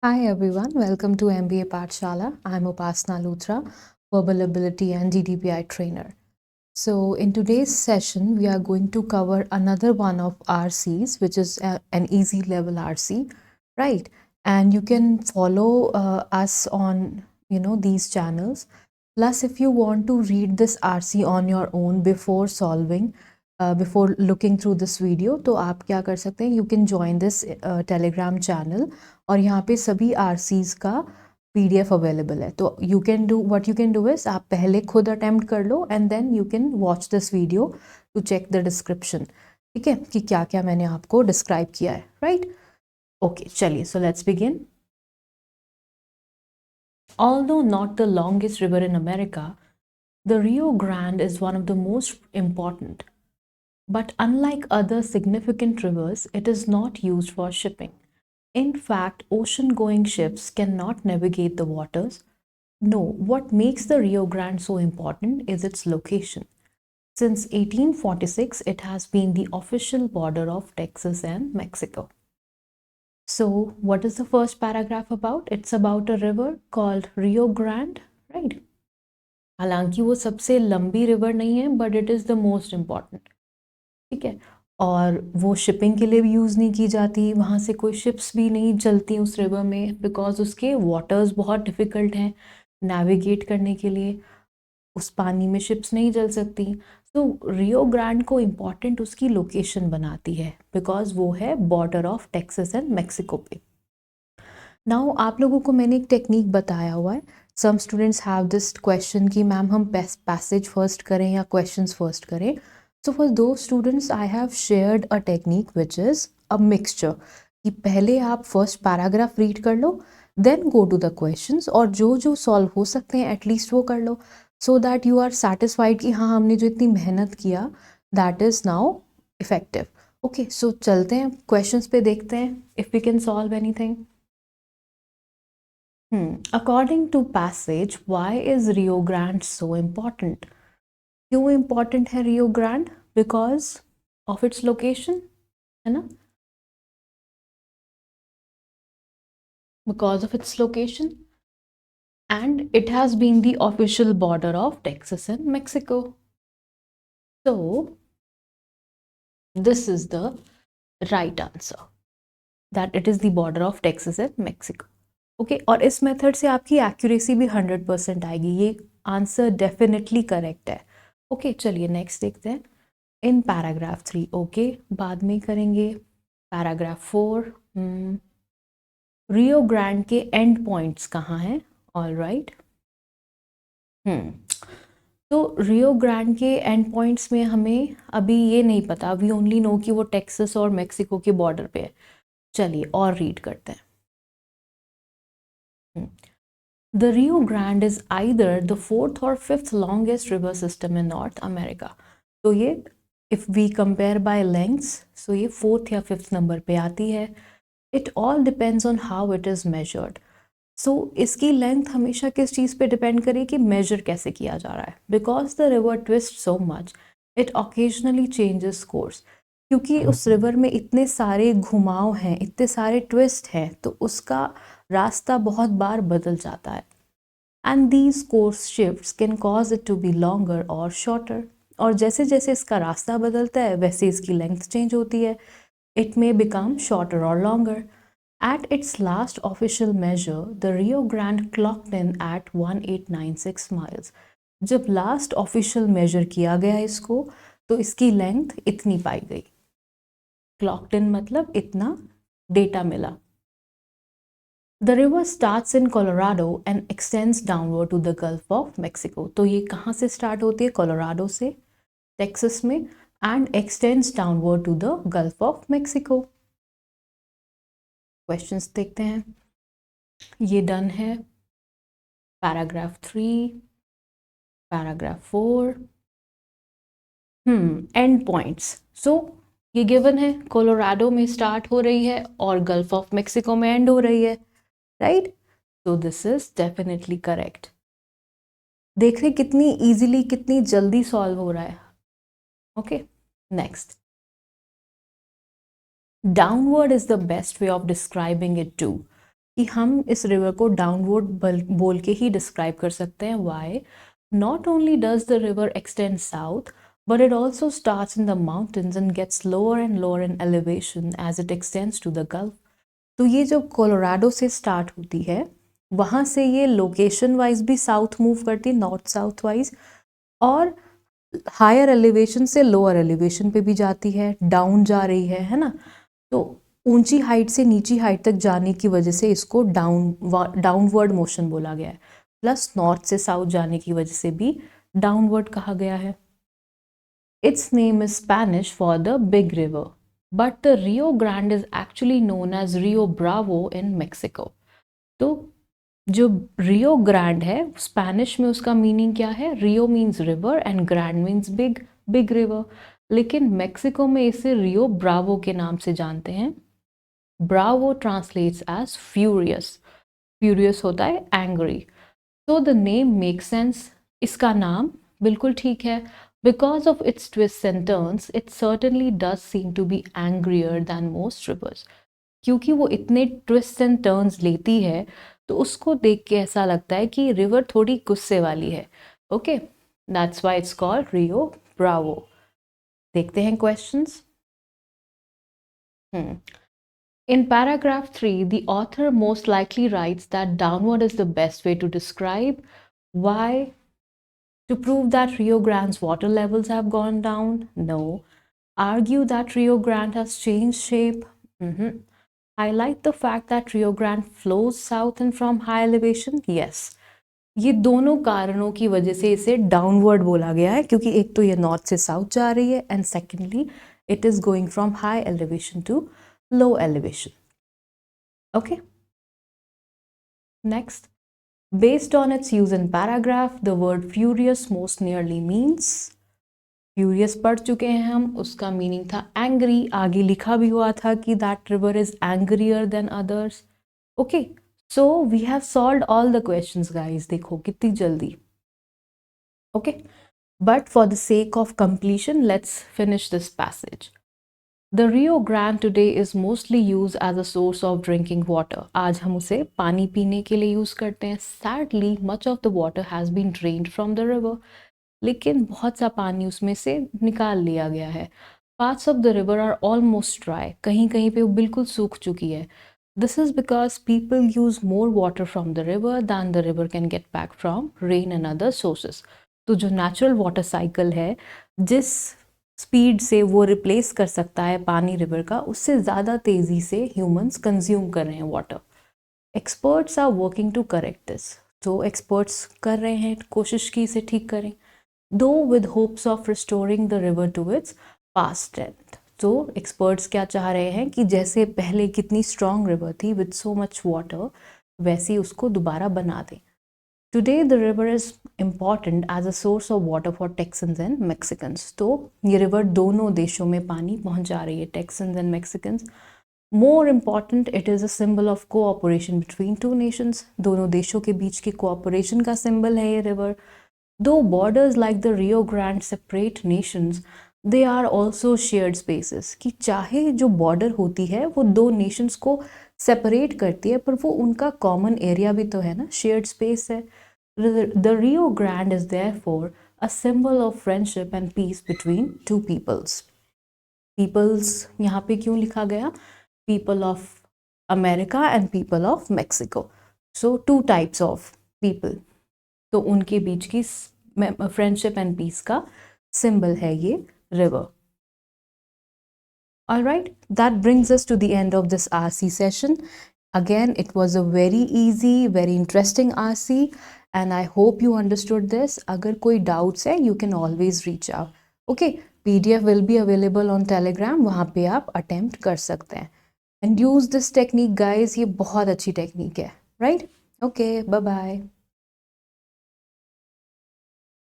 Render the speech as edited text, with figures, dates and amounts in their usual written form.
Hi everyone, welcome to MBA Pathshala. I'm Upasna Luthra, Verbal Ability and DDPI trainer. So in today's session, we are going to cover another one of RCs, which is an easy level RC, right? And you can follow us on, these channels. Plus, if you want to read this RC on your own before solving, before looking through this video, तो आप क्या कर सकते हैं? You can join this Telegram channel और यहाँ पे सभी RCs का PDF अवेलेबल है. तो you can do what you can do is आप पहले खुद अटेम्प्ट कर लो and then you can watch this video to check the description. ठीक है कि क्या क्या मैंने आपको डिस्क्राइब किया है, right? Okay, चलिए, so let's begin. Although not the longest river in America, the Rio Grande is one of the most important. But unlike other significant rivers, it is not used for shipping. In fact, ocean-going ships cannot navigate the waters. No, what makes the Rio Grande so important is its location. Since 1846, it has been the official border of Texas and Mexico. So, what is the first paragraph about? It's about a river called Rio Grande, right? हालांकि वो सबसे लंबी river नहीं है, but it is the most important. ठीक है, और वो शिपिंग के लिए भी यूज़ नहीं की जाती, वहाँ से कोई शिप्स भी नहीं चलती उस रिवर में, बिकॉज उसके वाटर्स बहुत डिफ़िकल्ट हैं नेविगेट करने के लिए. उस पानी में शिप्स नहीं चल सकती. तो रियो ग्रांड को इम्पॉर्टेंट उसकी लोकेशन बनाती है, बिकॉज वो है border of Texas and Mexico पे. नाउ आप लोगों को मैंने एक टेक्निक बताया हुआ है. Some students have this question कि मैम हम पैसेज फर्स्ट करें या क्वेश्चंस फर्स्ट करें. So for the students I have shared a technique which is a mixture, कि पहले आप फर्स्ट पैराग्राफ रीड कर लो, then go to the questions, और जो जो सॉल्व हो सकते हैं एटलीस्ट वो कर लो, so that you are satisfied कि हाँ हमने जो इतनी मेहनत किया that is now effective. Okay, so चलते हैं क्वेश्चंस पे, देखते हैं if we can solve anything. According to passage, why is Rio Grande so important? क्यों important है Rio Grande? Because of its location, है ना? Because of its location, and it has been the official border of Texas and Mexico. So this is the right answer, that it is the border of Texas and Mexico. Okay, और इस method से आपकी accuracy भी 100% आएगी. ये answer definitely correct है. Okay, चलिए next देखते हैं. इन पैराग्राफ 3, ओके, बाद में करेंगे. पैराग्राफ 4, रियो ग्रांड के एंड पॉइंट्स कहाँ हैं? All right. तो रियो ग्रांड के एंड पॉइंट्स में हमें अभी ये नहीं पता, वी ओनली नो कि वो टेक्सास और मेक्सिको के बॉर्डर पे है. चलिए और रीड करते हैं. The Rio Grande is either the 4th or 5th longest river system in North America. तो ये if we compare by lengths, so ये 4th या 5th नंबर पे आती है. It all depends on how it is measured. So इसकी length हमेशा किस चीज़ पे डिपेंड करेगी कि मेजर कैसे किया जा रहा है. Because the river twists so much, it occasionally changes course. क्योंकि उस रिवर में इतने सारे घुमाव हैं, इतने सारे ट्विस्ट हैं, तो उसका रास्ता बहुत बार बदल जाता है. And these course shifts can cause it to be longer और शॉर्टर. और जैसे जैसे इसका रास्ता बदलता है वैसे इसकी लेंथ चेंज होती है. इट मे बिकम शॉर्टर और longer. At its last official measure, the Rio Grande clocked in at 1896 miles. जब लास्ट ऑफिशियल मेजर किया गया इसको, तो इसकी लेंथ इतनी पाई गई. क्लॉक्ड इन मतलब इतना डेटा मिला. The river starts in Colorado and extends downward to the Gulf of Mexico. तो ये कहाँ से स्टार्ट होती है? कोलोराडो से, टेक्सास में, and extends downward to the Gulf of Mexico. Questions देखते हैं. ये डन है. Paragraph 3, paragraph 4. And points. So ये गिवन है, कोलोराडो में स्टार्ट हो रही है और गल्फ ऑफ मेक्सिको में एंड हो रही है, right? So this is definitely correct. देख रहे कितनी इजीली, कितनी जल्दी सॉल्व हो रहा है. Okay, next. Downward is the best way of describing it to. कि हम इस रिवर को डाउनवर्ड बोल के ही डिस्क्राइब कर सकते हैं. Why? Not only does the river extend south, but it also starts in the mountains and gets lower and lower in elevation as it extends to the Gulf. तो ये जब Colorado से start होती है, वहाँ से ये लोकेशन वाइज भी साउथ मूव करती है, नॉर्थ साउथ वाइज, और हायर एलिवेशन से लोअर एलिवेशन पे भी जाती है, डाउन जा रही है ना. तो ऊंची हाइट से नीची हाइट तक जाने की वजह से इसको डाउनवर्ड मोशन बोला गया है. प्लस नॉर्थ से साउथ जाने की वजह से भी डाउनवर्ड कहा गया है. Its name is Spanish for the big river, but the Rio Grande is actually known as Rio Bravo in Mexico. तो जो रियो ग्रैंड है, स्पेनिश में उसका मीनिंग क्या है? Rio means river and grand means big, big river. लेकिन Mexico में इसे रियो ब्रावो के नाम से जानते हैं. Bravo translates as furious. Furious होता है एंग्री. तो द नेम मेक सेंस. इसका नाम बिल्कुल ठीक है. Because of its twists and turns, it certainly does seem to be angrier than most rivers. क्योंकि वो इतने twists and turns लेती है, तो उसको देख के ऐसा लगता है कि रिवर थोड़ी गुस्से वाली है. Okay, that's why it's called Rio Bravo. देखते हैं questions. In paragraph 3, the author most likely writes that downward is the best way to describe. Why? To prove that Rio Grande's water levels have gone down? No. Argue that Rio Grande has changed shape? Highlight the fact that Rio Grande flows south and from high elevation? Yes. ये दोनों कारणों की वजह से इसे downward बोला गया है, क्योंकि एक तो ये नॉर्थ से साउथ जा रही है and secondly it is going from high elevation to low elevation. Okay. Next, based on its use in paragraph, the word furious most nearly means. Furious पढ़ चुके हैं हम, उसका मीनिंग था angry. आगे लिखा भी हुआ था कि that river is angrier than others. Okay, so we have solved all the questions, guys. देखो कितनी जल्दी. Okay, but for the sake of completion, let's finish this passage. The Rio Grande today is mostly used as a source of drinking water. आज हम उसे पानी पीने के लिए यूज़ करते हैं. Sadly, much of the water has been drained from the river. लेकिन बहुत सा पानी उसमें से निकाल लिया गया है. Parts of the river are almost dry. कहीं कहीं पे वो बिल्कुल सूख चुकी है. This is because people use more water from the river than the river can get back from rain and other sources. तो जो natural water cycle है, जिस स्पीड से वो रिप्लेस कर सकता है पानी रिवर का, उससे ज़्यादा तेज़ी से ह्यूमंस कंज्यूम कर रहे हैं water. Experts are working to correct this. तो एक्सपर्ट्स कर रहे हैं कोशिश की इसे ठीक करें, though with hopes of restoring the river to its past strength. तो एक्सपर्ट्स क्या चाह रहे हैं कि जैसे पहले कितनी स्ट्रॉन्ग रिवर थी विद सो मच वाटर, वैसे उसको दोबारा बना दें. Today the river is important as a source of water for Texans and Mexicans. तो ये रिवर दोनों देशों में पानी पहुंचा रही है, Texans and Mexicans. More important, it is a symbol of cooperation between two nations. दोनों देशों के बीच की cooperation का symbol है ये river. Though borders like the Rio Grande separate nations, they are also shared spaces. कि चाहे जो border होती है वो दो nations को separate करती है, पर वो उनका common area भी तो है ना, shared space है. The Rio Grande is therefore a symbol of friendship and peace between two peoples. Peoples यहाँ पे क्यों लिखा गया? People of America and people of Mexico. So two types of people. तो उनके बीच की फ्रेंडशिप एंड पीस का सिंबल है ये river. Alright, that brings us to the end of this RC session. Again, it was a very easy, very interesting RC and I hope you understood this. अगर कोई doubts है, you can always reach out. Okay, PDF will be available on Telegram. वहाँ पे आप attempt कर सकते हैं. And use this technique, guys. ये बहुत अच्छी technique है. Right? Okay, bye-bye.